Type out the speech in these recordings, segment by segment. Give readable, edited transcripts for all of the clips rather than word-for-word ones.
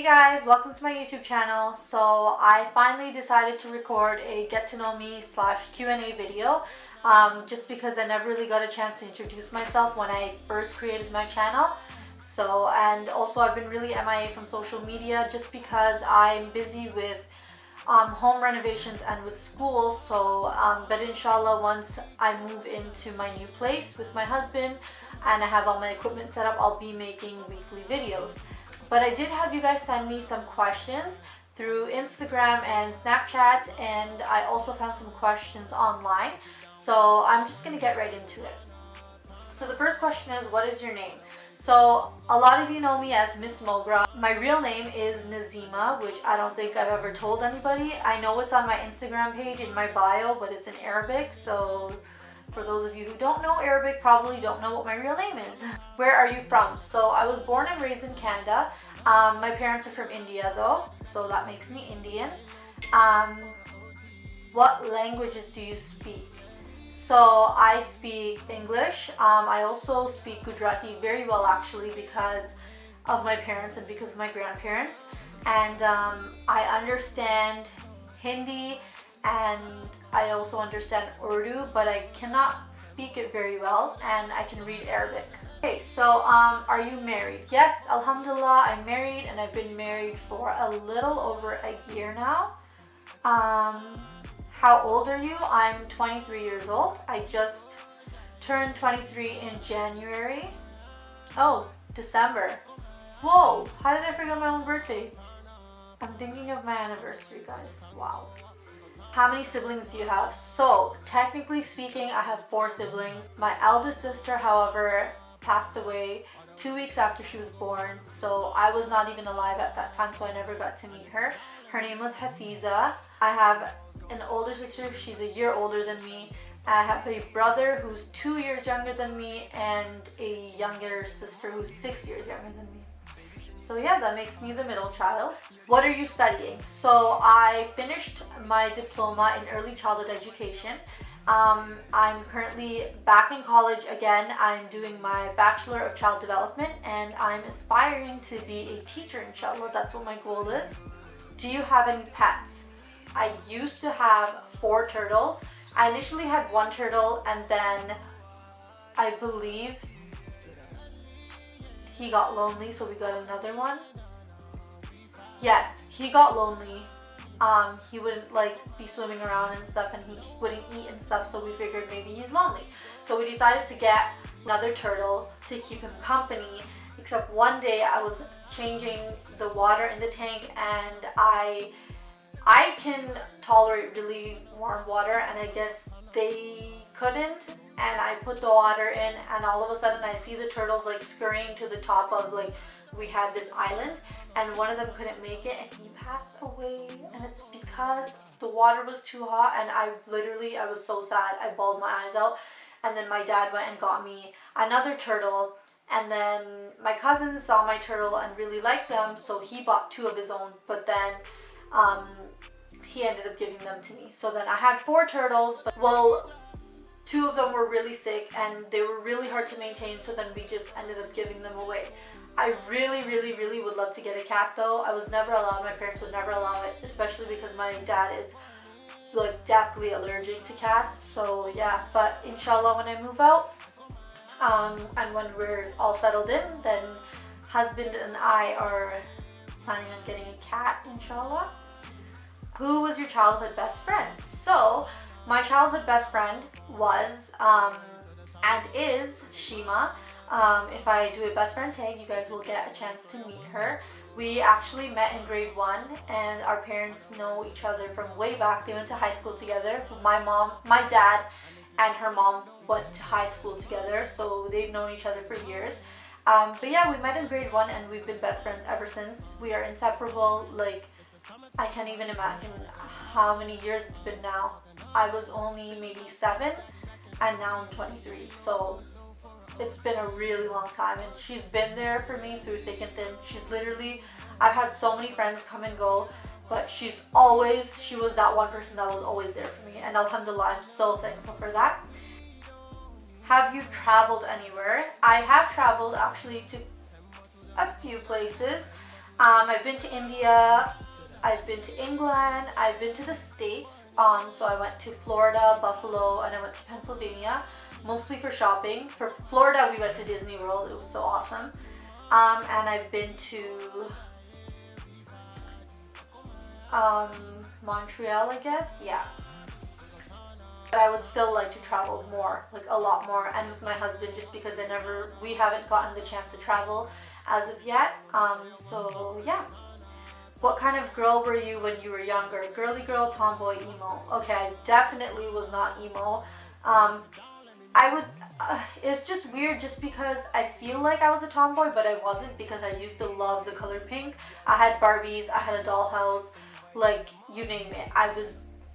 Guys, welcome to my YouTube channel. So I finally decided to record a get to know me / Q&A video just because I never really got a chance to introduce myself when I first created my channel. So, and also I've been really MIA from social media just because I'm busy with home renovations and with school. So but inshallah, once I move into my new place with my husband and I have all my equipment set up, I'll be making weekly videos. But I did have you guys send me some questions through Instagram and Snapchat, and I also found some questions online. So I'm just gonna get right into it. So the first question is, what is your name? So a lot of you know me as Miss Mogra. My real name is Nazima, which I don't think I've ever told anybody. I know it's on my Instagram page in my bio, but it's in Arabic. So for those of you who don't know Arabic, probably don't know what my real name is. Where are you from? So I was born and raised in Canada. My parents are from India though, so that makes me Indian. What languages do you speak? So I speak English. I also speak Gujarati very well actually because of my parents and because of my grandparents. And I understand Hindi and I also understand Urdu, but I cannot speak it very well, and I can read Arabic. Okay, so are you married? Yes, alhamdulillah, I'm married, and I've been married for a little over a year now. How old are you? I'm 23 years old. I just turned 23 in January. Oh, December. Whoa, how did I forget my own birthday? I'm thinking of my anniversary, guys. Wow. How many siblings do you have? So, technically speaking, I have 4 siblings. My eldest sister, however, passed away 2 weeks after she was born. So I was not even alive at that time, so I never got to meet her. Her name was Hafiza. I have an older sister, she's a year older than me. I have a brother who's 2 years younger than me and a younger sister who's 6 years younger than me. So yeah, that makes me the middle child. What are you studying? So I finished my diploma in early childhood education. I'm currently back in college again. I'm doing my Bachelor of Child Development and I'm aspiring to be a teacher, inshallah. That's what my goal is. Do you have any pets? I used to have 4 turtles. I initially had 1 turtle and then I believe he got lonely, so we got another one. Yes, he got lonely. He wouldn't be swimming around and stuff, and he wouldn't eat and stuff, so we figured maybe he's lonely. So we decided to get another turtle to keep him company, except one day I was changing the water in the tank and I can tolerate really warm water, and I guess they couldn't, and I put the water in and all of a sudden I see the turtles scurrying to the top of we had this island, and one of them couldn't make it and he passed away, and it's because the water was too hot, and I was so sad. I bawled my eyes out, and then my dad went and got me another turtle, and then my cousin saw my turtle and really liked them, so he bought 2 of his own, but then he ended up giving them to me. So then I had 4 turtles, but 2 of them were really sick and they were really hard to maintain, so then we just ended up giving them away. I really would love to get a cat though. I was never allowed, my parents would never allow it, especially because my dad is deathly allergic to cats. So yeah, but inshallah when I move out and when we're all settled in, then husband and I are planning on getting a cat, inshallah. Who was your childhood best friend? So my childhood best friend was and is Shima. If I do a best friend tag, you guys will get a chance to meet her. We actually met in grade 1 and our parents know each other from way back. They went to high school together. My dad and her mom went to high school together, so they've known each other for years. But yeah, we met in grade 1 and we've been best friends ever since. We are inseparable. I can't even imagine how many years it's been now. I was only maybe 7 and now I'm 23, so it's been a really long time, and she's been there for me through thick and thin. I've had so many friends come and go, but she was that one person that was always there for me, and alhamdulillah, I'm so thankful for that. Have you traveled anywhere? I have traveled actually to a few places. I've been to India, I've been to England, I've been to the States. So I went to Florida, Buffalo, and I went to Pennsylvania, mostly for shopping. For Florida, we went to Disney World. It was so awesome. And I've been to Montreal, I guess. Yeah. But I would still like to travel more, like a lot more, and with my husband, just because we haven't gotten the chance to travel as of yet. So yeah. What kind of girl were you when you were younger? Girly girl, tomboy, emo? Okay, I definitely was not emo. It's just weird just because I feel like I was a tomboy, but I wasn't, because I used to love the color pink. I had Barbies, I had a dollhouse, like you name it. I was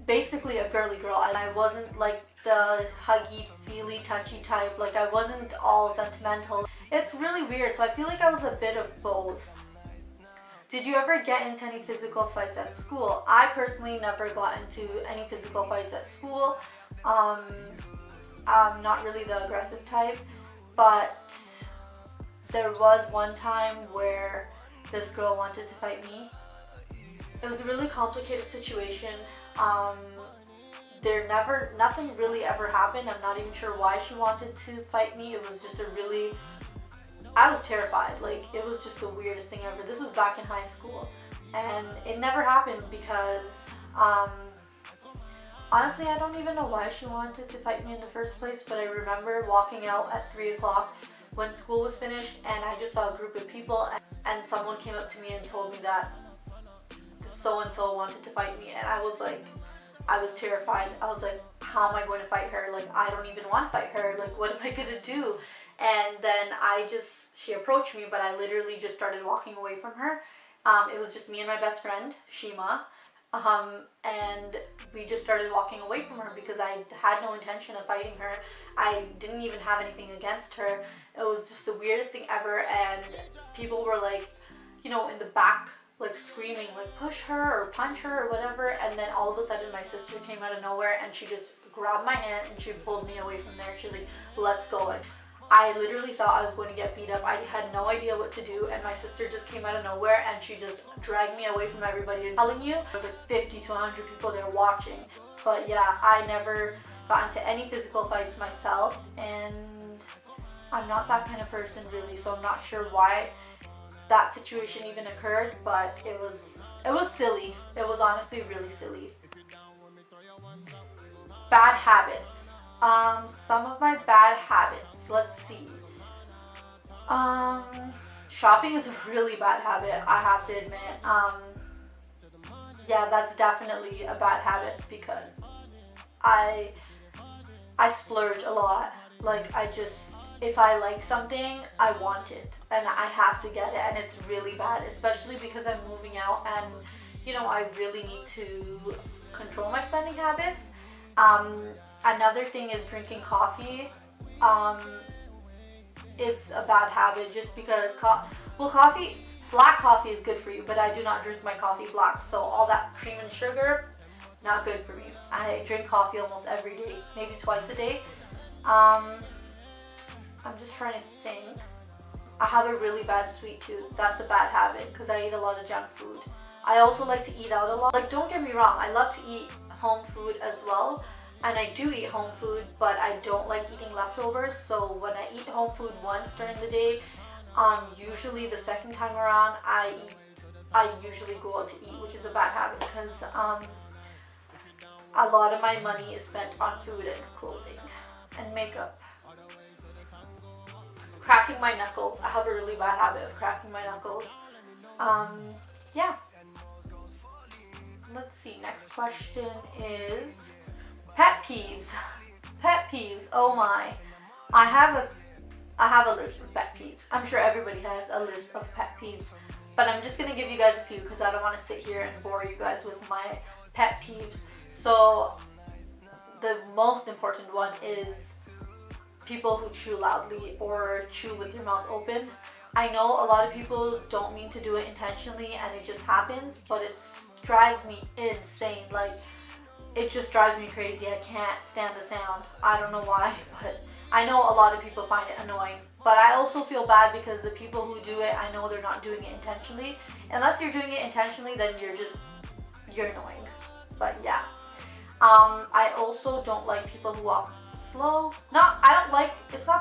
basically a girly girl, and I wasn't like the huggy, feely, touchy type. Like I wasn't all sentimental. It's really weird, so I feel like I was a bit of both. Did you ever get into any physical fights at school? I personally never got into any physical fights at school. I'm not really the aggressive type, but there was one time where this girl wanted to fight me. It was a really complicated situation. Nothing really ever happened. I'm not even sure why she wanted to fight me. It was just I was terrified. Like, it was just the weirdest thing ever. This was back in high school, and it never happened because, honestly, I don't even know why she wanted to fight me in the first place, but I remember walking out at 3 o'clock when school was finished, and I just saw a group of people, and someone came up to me and told me that so-and-so wanted to fight me, and I was terrified. I was like, how am I going to fight her? Like, I don't even want to fight her. Like, what am I going to do? And then she approached me, but I literally just started walking away from her. It was just me and my best friend, Shima. And we just started walking away from her because I had no intention of fighting her. I didn't even have anything against her. It was just the weirdest thing ever, and people were like, in the back, like screaming, like push her or punch her or whatever, and then all of a sudden my sister came out of nowhere and she just grabbed my hand and she pulled me away from there. She's like, let's go. And I literally thought I was going to get beat up. I had no idea what to do, and my sister just came out of nowhere and she just dragged me away from everybody. And telling you, there was like 50 to 100 people there watching. But yeah, I never got into any physical fights myself, and I'm not that kind of person really, so I'm not sure why that situation even occurred, but it was silly. It was honestly really silly. Bad habits. Some of my bad habits. Let's see. Shopping is a really bad habit, I have to admit. Yeah, that's definitely a bad habit because I splurge a lot. Like, if I like something, I want it and I have to get it, and it's really bad, especially because I'm moving out and I really need to control my spending habits. Another thing is drinking coffee. It's a bad habit just because black coffee is good for you, but I do not drink my coffee black, so all that cream and sugar, not good for me. I drink coffee almost every day, maybe twice a day. I'm just trying to think. I have a really bad sweet tooth. That's a bad habit because I eat a lot of junk food. I also like to eat out a lot. Like, don't get me wrong, I love to eat home food as well, and I do eat home food, but I don't like eating leftovers. So when I eat home food once during the day, usually the second time around I usually go out to eat, which is a bad habit because a lot of my money is spent on food and clothing and makeup. Cracking my knuckles. I have a really bad habit of cracking my knuckles. Yeah. Let's see. Next question is pet peeves. Pet peeves. Oh my. I have a list of pet peeves. I'm sure everybody has a list of pet peeves, but I'm just gonna give you guys a few because I don't want to sit here and bore you guys with my pet peeves. So the most important one is people who chew loudly or chew with your mouth open. I know a lot of people don't mean to do it intentionally and it just happens, but it drives me insane. Like, it just drives me crazy. I can't stand the sound. I don't know why, but I know a lot of people find it annoying, but I also feel bad because the people who do it, I know they're not doing it intentionally. Unless you're doing it intentionally, then you're annoying. But yeah. I also don't like people who walk slow. It's not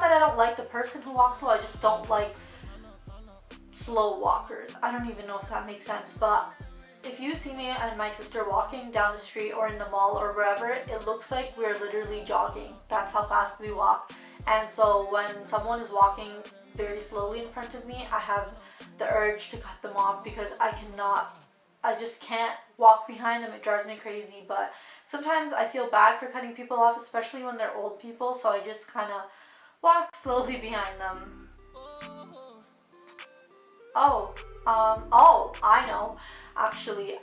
that I don't like the person who walks slow, I just don't like slow walkers. I don't even know if that makes sense, but if you see me and my sister walking down the street or in the mall or wherever, it looks like we're literally jogging. That's how fast we walk. And so when someone is walking very slowly in front of me, I have the urge to cut them off because I just can't walk behind them. It drives me crazy. But sometimes I feel bad for cutting people off, especially when they're old people, so I just kind of walk slowly behind them. I know. Actually,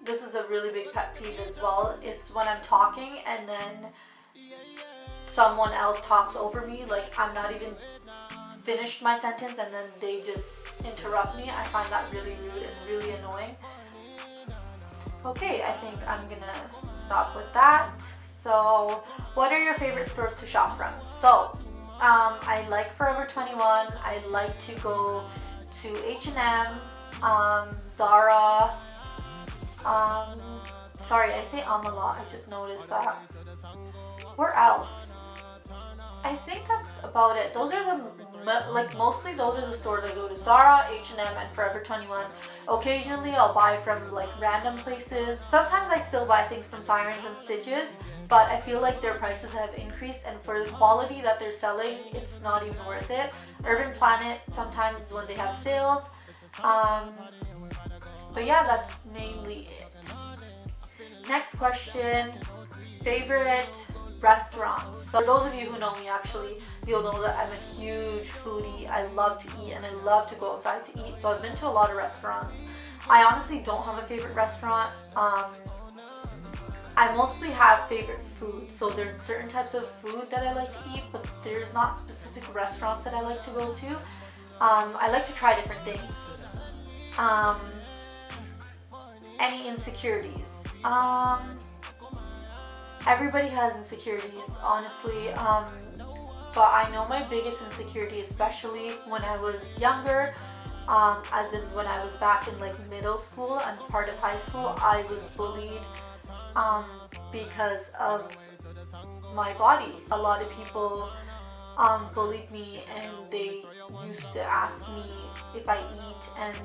this is a really big pet peeve as well. It's when I'm talking and then someone else talks over me, like I'm not even finished my sentence and then they just interrupt me. I find that really rude and really annoying. Okay, I think I'm gonna stop with that. So, what are your favorite stores to shop from? So, I like Forever 21. I like to go to H&M, Zara. Sorry, I say a lot. I just noticed that. Where else? I think that's about it. Those are mostly those are the stores I go to. Zara, H&M, and Forever 21. Occasionally I'll buy from random places. Sometimes I still buy things from Sirens and Stitches, but I feel like their prices have increased, and for the quality that they're selling, it's not even worth it. Urban Planet sometimes when they have sales. But yeah, that's mainly it. Next question, favorite restaurants. So for those of you who know me, actually, you'll know that I'm a huge foodie. I love to eat and I love to go outside to eat. So I've been to a lot of restaurants. I honestly don't have a favorite restaurant. I mostly have favorite food. So there's certain types of food that I like to eat, but there's not specific restaurants that I like to go to. I like to try different things. Any insecurities? Everybody has insecurities, honestly, but I know my biggest insecurity, especially when I was younger, as in when I was back in middle school and part of high school, I was bullied because of my body. A lot of people bullied me, and they used to ask me if I eat and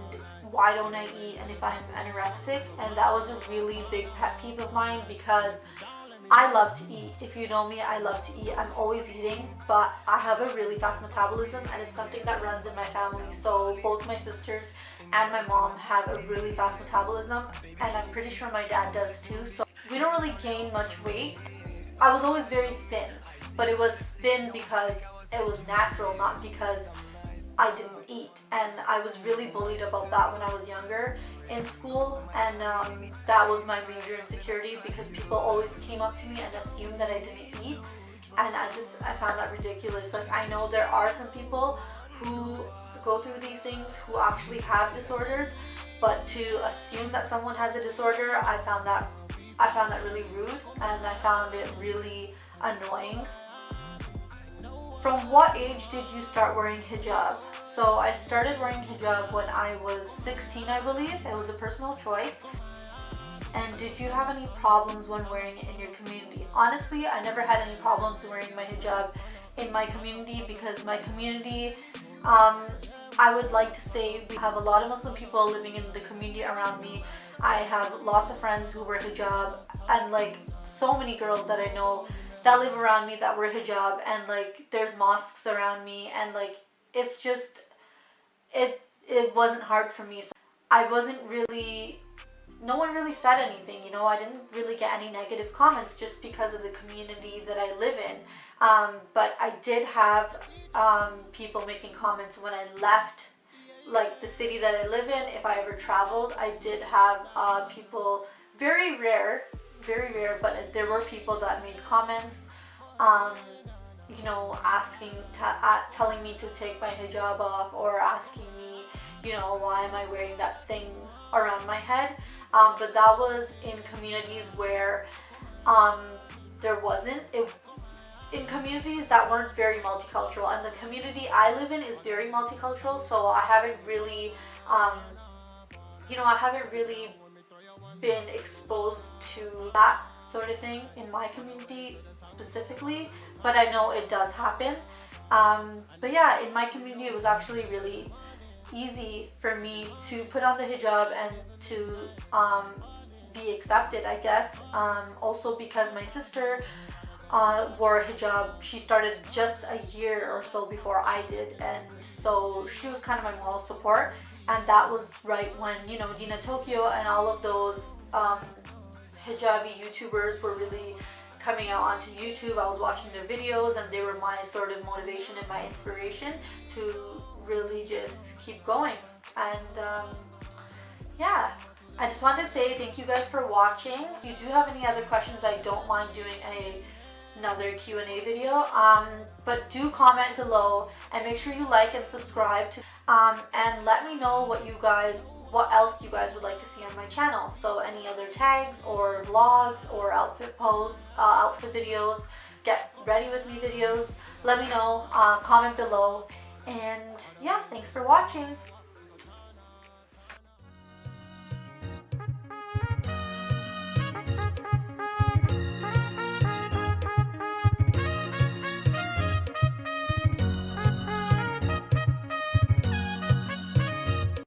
why don't I eat and if I'm anorexic, and that was a really big pet peeve of mine because I love to eat. If you know me, I love to eat. I'm always eating, but I have a really fast metabolism and it's something that runs in my family. So both my sisters and my mom have a really fast metabolism, and I'm pretty sure my dad does too. So we don't really gain much weight. I was always very thin, but it was thin because it was natural, not because I didn't eat. And I was really bullied about that when I was younger in school, and that was my major insecurity because people always came up to me and assumed that I didn't eat, and I found that ridiculous. I know there are some people who go through these things who actually have disorders, but to assume that someone has a disorder, I found that really rude, and I found it really annoying. From what age did you start wearing hijab? So I started wearing hijab when I was 16, I believe. It was a personal choice. And did you have any problems when wearing it in your community? Honestly, I never had any problems wearing my hijab in my community because my community, I would like to say we have a lot of Muslim people living in the community around me. I have lots of friends who wear hijab, and so many girls that I know that live around me that wear hijab, and there's mosques around me, and it's just it wasn't hard for me. So I wasn't really, no one really said anything, I didn't really get any negative comments just because of the community that I live in. But I did have people making comments when I left the city that I live in. If I ever traveled, I did have people, very rare, but there were people that made comments, telling me to take my hijab off, or asking me, why am I wearing that thing around my head. But that was in communities where there wasn't. in communities that weren't very multicultural, and the community I live in is very multicultural, so I haven't really, I haven't really been exposed to that sort of thing in my community specifically, but I know it does happen. But yeah, in my community it was actually really easy for me to put on the hijab and to be accepted, I guess. Also because my sister wore a hijab. She started just a year or so before I did, and so she was kind of my moral support. And that was right when, Dina Tokyo and all of those hijabi YouTubers were really coming out onto YouTube. I was watching their videos, and they were my sort of motivation and my inspiration to really just keep going. And yeah, I just wanted to say thank you guys for watching. If you do have any other questions, I don't mind doing another Q&A video, but do comment below and make sure you like and subscribe to and let me know what else you guys would like to see on my channel. So any other tags or vlogs or outfit posts, outfit videos, get ready with me videos, let me know, comment below. And yeah, thanks for watching.